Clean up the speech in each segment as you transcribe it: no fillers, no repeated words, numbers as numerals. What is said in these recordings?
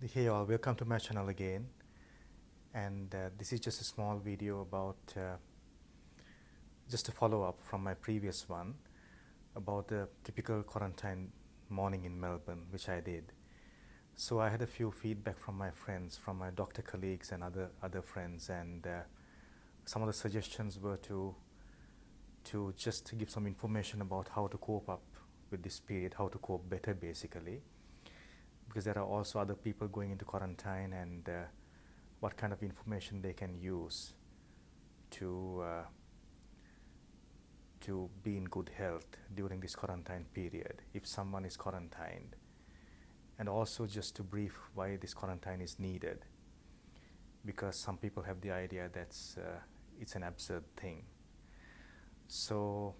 Hey all, welcome to my channel again. And this is just a small video about just a follow up from my previous one about the typical quarantine morning in Melbourne, which I did. So I had a few feedback from my friends, from my doctor colleagues and other friends, and some of the suggestions were to just give some information about how to cope up with this period, how to cope better basically, because there are also other people going into quarantine, and what kind of information they can use to to be in good health during this quarantine period if someone is quarantined, and also just to brief why this quarantine is needed, because some people have the idea that it's an absurd thing. So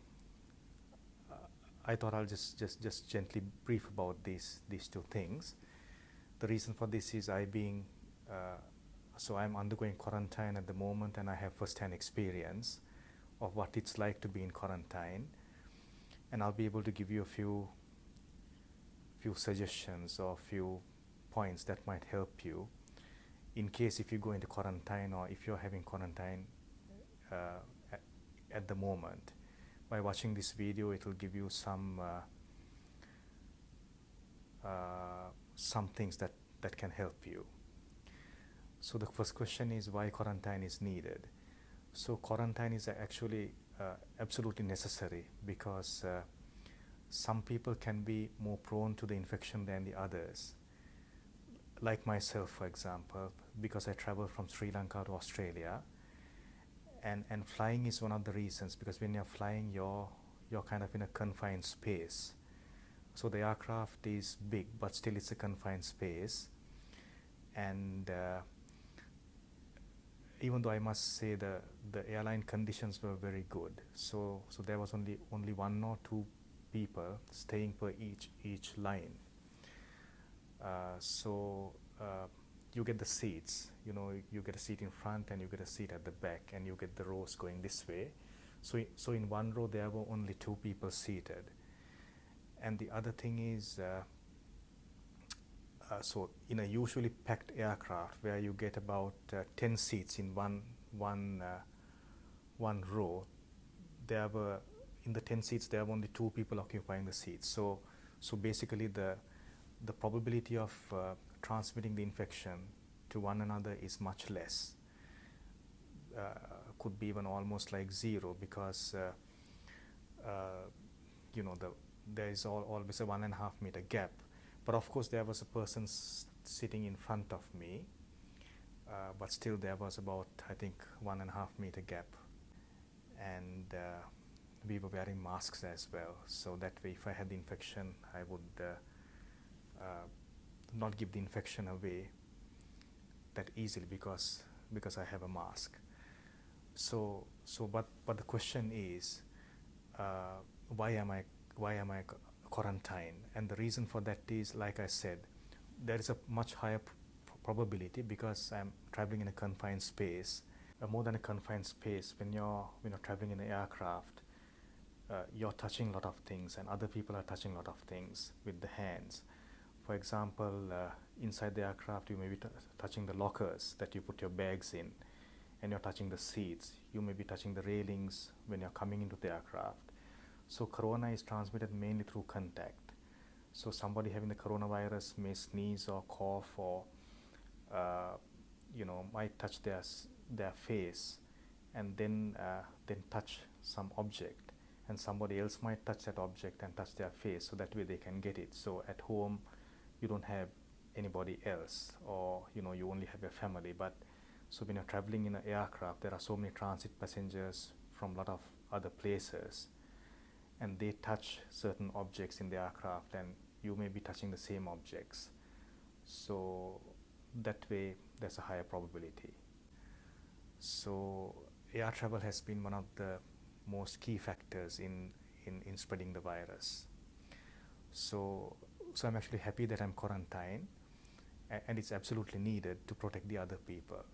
I thought I'll just gently brief about these two things. The reason for this is I'm undergoing quarantine at the moment, and I have first-hand experience of what it's like to be in quarantine, and I'll be able to give you a few suggestions or few points that might help you in case if you go into quarantine or if you're having quarantine at the moment. By watching this video, it will give you some things that can help you. So the first question is why quarantine is needed. So quarantine is actually absolutely necessary because some people can be more prone to the infection than the others. Like myself, for example, because I travel from Sri Lanka to Australia, and flying is one of the reasons, because when you're flying, you're kind of in a confined space. So the aircraft is big, but still it's a confined space, and even though I must say the airline conditions were very good, so there was only one or two people staying per each line. You get the seats, you get a seat in front and you get a seat at the back, and you get the rows going this way. So in one row there were only two people seated. And the other thing is, so in a usually packed aircraft where you get about 10 seats in one row, in the 10 seats there were only two people occupying the seats. So basically the probability of transmitting the infection to one another is much less. Could be even almost like zero, because there is always a 1.5 meter gap. But of course there was a person sitting in front of me, but still there was about, I think, 1.5 meter gap, and we were wearing masks as well, so that way if I had the infection I would not give the infection away that easily, because I have a mask. But the question is, why am I quarantined? And the reason for that is, like I said, there is a much higher probability, because I'm traveling in a confined space, more than a confined space. When you're traveling in an aircraft, you're touching a lot of things, and other people are touching a lot of things with the hands. For example, inside the aircraft you may be touching the lockers that you put your bags in, and you're touching the seats. You may be touching the railings when you're coming into the aircraft. So corona is transmitted mainly through contact. So somebody having the coronavirus may sneeze or cough, or might touch their face, and then touch some object, and somebody else might touch that object and touch their face, so that way they can get it. So at home you don't have anybody else, or you only have your family. But so when you're traveling in an aircraft, there are so many transit passengers from a lot of other places, and they touch certain objects in the aircraft, and you may be touching the same objects. So that way there's a higher probability. So air travel has been one of the most key factors in spreading the virus. So I'm actually happy that I'm quarantined, and it's absolutely needed to protect the other people.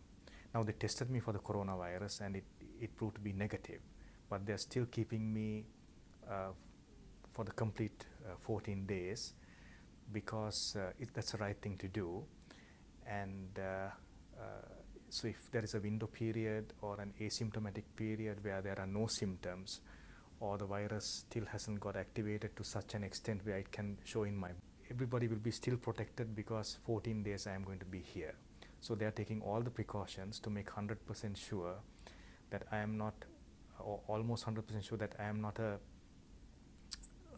Now they tested me for the coronavirus, and it proved to be negative, but they're still keeping me for the complete 14 days, because that's the right thing to do. And so if there is a window period or an asymptomatic period where there are no symptoms, or the virus still hasn't got activated to such an extent where it can show in my, everybody will be still protected because 14 days I am going to be here. So they are taking all the precautions to make 100% sure that I am not, or almost 100% sure that I am not a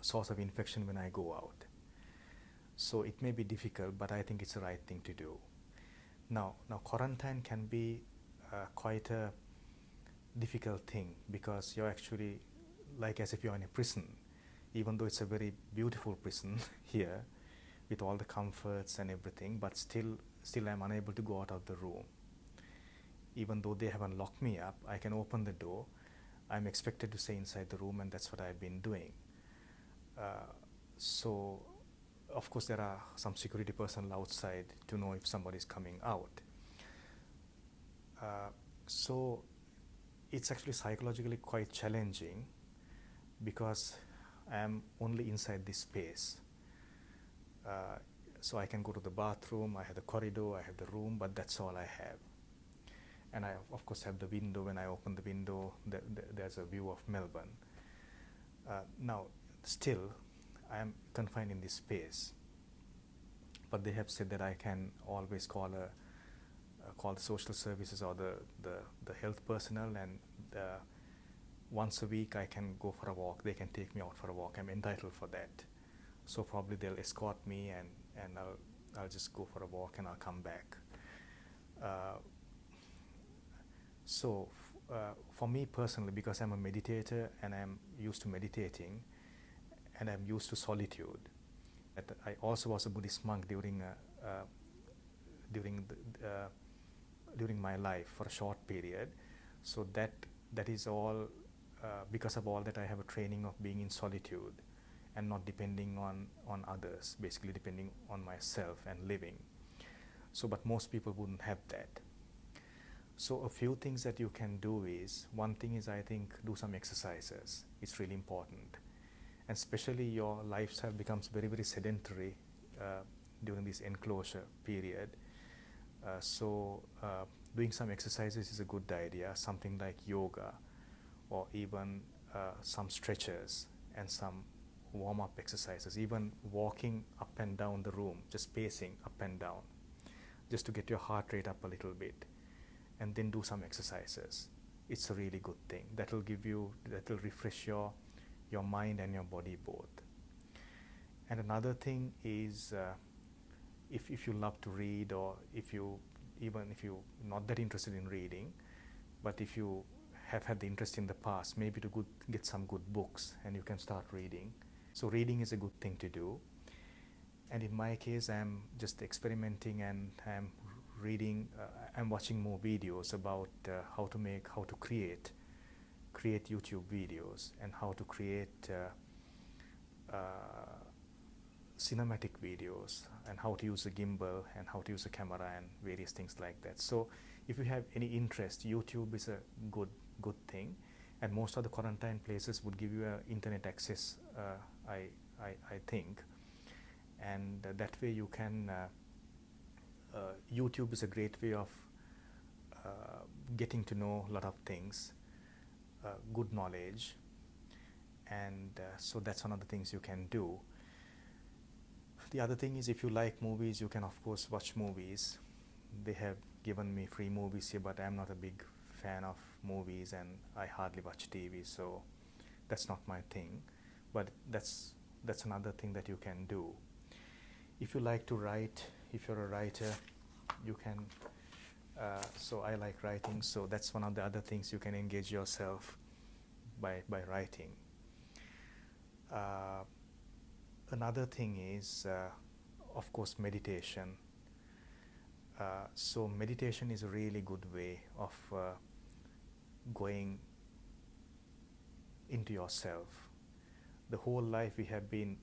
source of infection when I go out. So it may be difficult, but I think it's the right thing to do. Now quarantine can be quite a difficult thing, because you're actually like as if you're in a prison, even though it's a very beautiful prison here with all the comforts and everything, but still I'm unable to go out of the room. Even though they haven't locked me up, I can open the door. I'm expected to stay inside the room, and that's what I've been doing. So of course there are some security personnel outside to know if somebody is coming out. So it's actually psychologically quite challenging, because I am only inside this space. So I can go to the bathroom, I have the corridor, I have the room, but that's all I have. And I of course have the window. When I open the window, there's a view of Melbourne. Now still I am confined in this space, but they have said that I can always call the social services or the health personnel, and once a week I can go for a walk. They can take me out for a walk. I'm entitled for that. So probably they'll escort me, and I'll just go for a walk and I'll come back. So for me personally, because I'm a meditator and I'm used to meditating and I'm used to solitude, I also was a Buddhist monk during my life for a short period. So that is all because of all that. I have a training of being in solitude and not depending on others, basically depending on myself and living. So but most people wouldn't have that. So a few things that you can do is, one thing is, I think, do some exercises. It's really important. And especially your lifestyle becomes very, very sedentary during this enclosure period. So doing some exercises is a good idea, something like yoga, or even some stretches and some warm-up exercises, even walking up and down the room, just pacing up and down, just to get your heart rate up a little bit, and then do some exercises. It's a really good thing. That will refresh your mind and your body both. And another thing is, if you love to read, or even if you're not that interested in reading, but if you have had the interest in the past, maybe to get some good books and you can start reading. So reading is a good thing to do. And in my case, I'm just experimenting, and I'm reading, I'm watching more videos about how to create YouTube videos, and how to create cinematic videos, and how to use a gimbal, and how to use a camera, and various things like that. So if you have any interest, YouTube is a good thing, and most of the quarantine places would give you internet access, I think, and that way you can YouTube is a great way of getting to know a lot of things, good knowledge, and so that's one of the things you can do. The other thing is, if you like movies, you can of course watch movies. They have given me free movies here, but I'm not a big fan of movies, and I hardly watch TV, so that's not my thing. But that's another thing that you can do. If you like to write, if you're a writer, you can, so I like writing, so that's one of the other things. You can engage yourself by writing. Another thing is, of course, meditation. So meditation is a really good way of going into yourself. The whole life we have been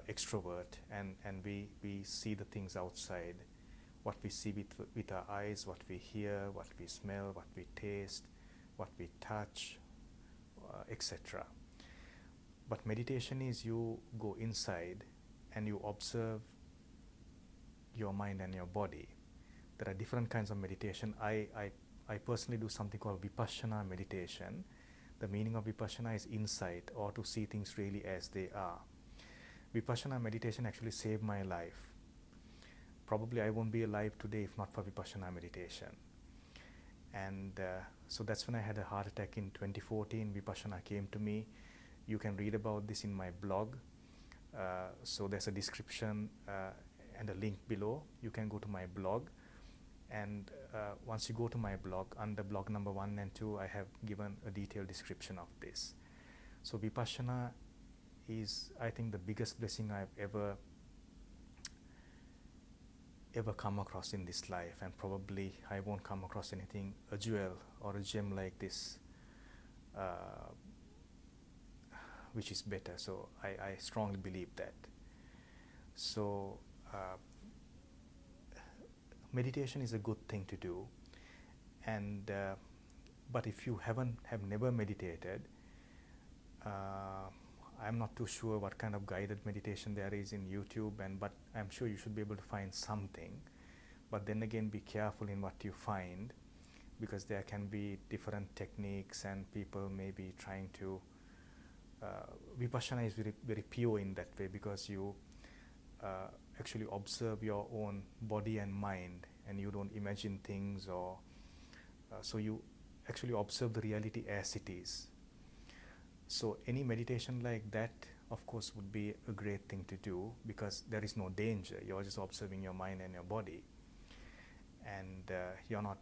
extrovert, and we see the things outside, what we see with our eyes, what we hear, what we smell, what we taste, what we touch, etc. But meditation is, you go inside and you observe your mind and your body. there are different kinds of meditation. I personally do something called Vipassana Meditation. The meaning of Vipassana is insight, or to see things really as they are. Vipassana meditation actually saved my life. Probably I won't be alive today if not for Vipassana meditation. And so that's when I had a heart attack in 2014. Vipassana came to me. You can read about this in my blog. So there's a description and a link below. You can go to my blog. And once you go to my blog, under blog number 1 and 2, I have given a detailed description of this. So Vipassana is, I think, the biggest blessing I've ever come across in this life, and probably I won't come across anything, a jewel or a gem like this, which is better. So I strongly believe that. So meditation is a good thing to do, and but if you have never meditated, I'm not too sure what kind of guided meditation there is in YouTube, but I'm sure you should be able to find something. But then again, be careful in what you find, because there can be different techniques and people may be trying to Vipassana is very, very pure in that way, because you actually observe your own body and mind, and you don't imagine things, or so you actually observe the reality as it is. So any meditation like that, of course, would be a great thing to do, because there is no danger. You're just observing your mind and your body, and you're not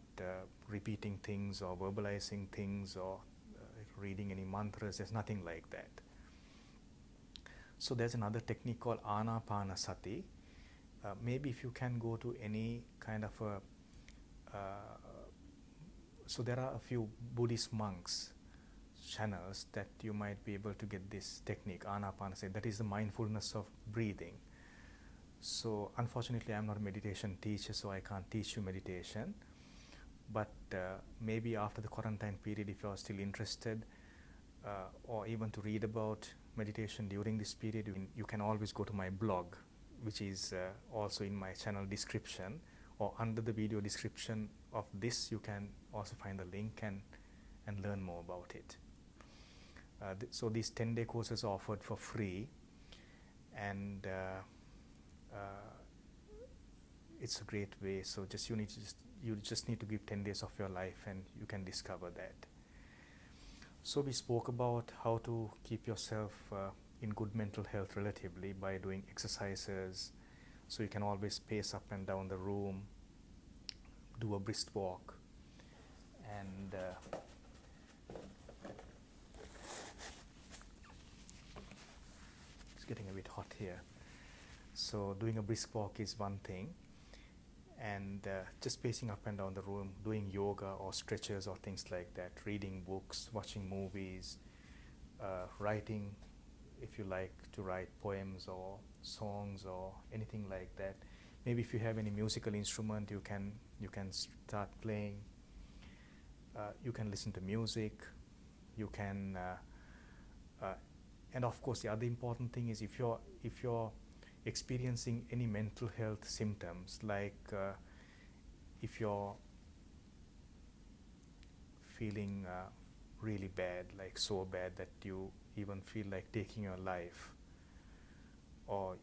repeating things or verbalizing things or reading any mantras. There's nothing like that. So there's another technique called Anapanasati. Maybe if you can go to any kind of a so there are a few Buddhist monks channels that you might be able to get this technique, Anapanasati. That is the mindfulness of breathing. So unfortunately, I'm not a meditation teacher, so I can't teach you meditation. But maybe after the quarantine period, if you're still interested, or even to read about meditation during this period, you can always go to my blog, which is also in my channel description, or under the video description of this, you can also find the link and learn more about it. So these 10-day courses are offered for free, and it's a great way. So you just need to give 10 days of your life, and you can discover that. So we spoke about how to keep yourself in good mental health relatively by doing exercises. So you can always pace up and down the room, do a brisk walk, and it's getting a bit hot here. So doing a brisk walk is one thing, and just pacing up and down the room, doing yoga or stretches or things like that, reading books, watching movies, writing, if you like to write poems or songs or anything like that. Maybe if you have any musical instrument, you can start playing. You can listen to music. You can, and of course, the other important thing is if you're experiencing any mental health symptoms, like if you're feeling really bad, like so bad that you even feel like taking your life, or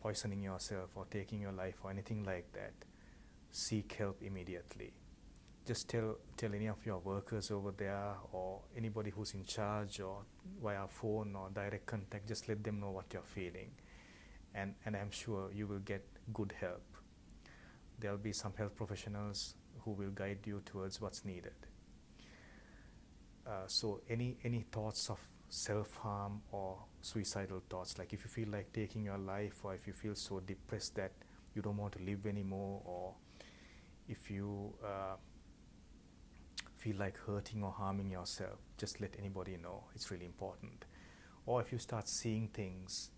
poisoning yourself or taking your life or anything like that, seek help immediately. Just tell any of your workers over there or anybody who's in charge, or via phone or direct contact, just let them know what you're feeling, and I'm sure you will get good help. There'll be some health professionals who will guide you towards what's needed. So any thoughts of self-harm or suicidal thoughts, like if you feel like taking your life, or if you feel so depressed that you don't want to live anymore, or if you feel like hurting or harming yourself, just let anybody know. It's really important. Or if you start seeing things,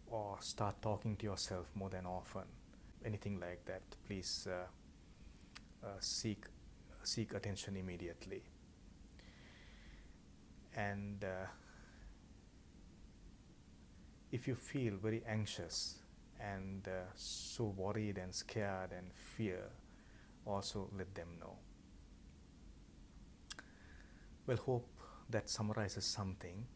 or start talking to yourself more than often, anything like that, please seek attention immediately. And if you feel very anxious and so worried and scared and fear, also let them know. Well, hope that summarizes something.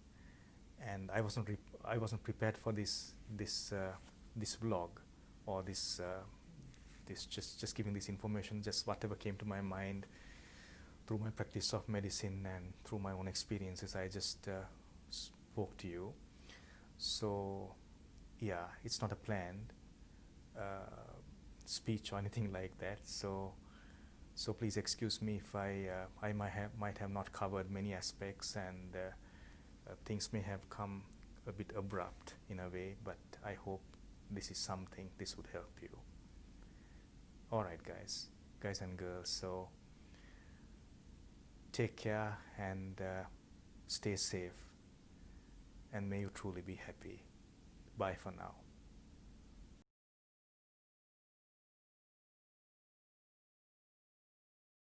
And I wasn't prepared for this vlog, or this just giving this information, just whatever came to my mind through my practice of medicine and through my own experiences. I just spoke to you. So yeah, it's not a planned speech or anything like that. So please excuse me if I might have not covered many aspects, and things may have come a bit abrupt in a way, but I hope this is something, this would help you. Alright guys and girls, so take care and stay safe, and may you truly be happy. Bye for now.